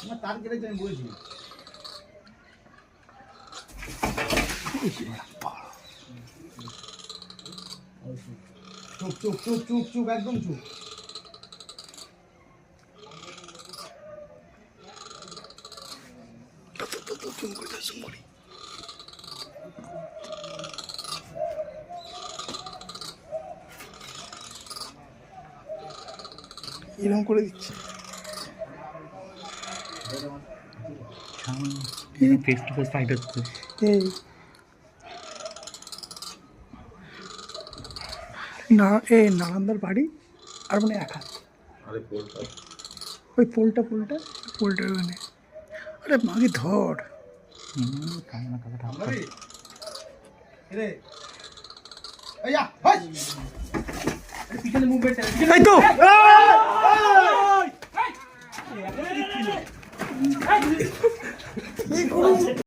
আমার তার কেটে আমি বলেছি চুপ চুপ চুপ চুপ চুপ একদম চুপ এরকম করে দিচ্ছে ফেস টু ফেস ফাইট হচ্ছে। এই না এই নারান্দার বাড়ি আর মানে এক হাত ওই পোলটার ওখানে আরে মাগে ধর কামনা কাকাটা রে আইয়া হাই পিছনে মুভমেন্ট এই তো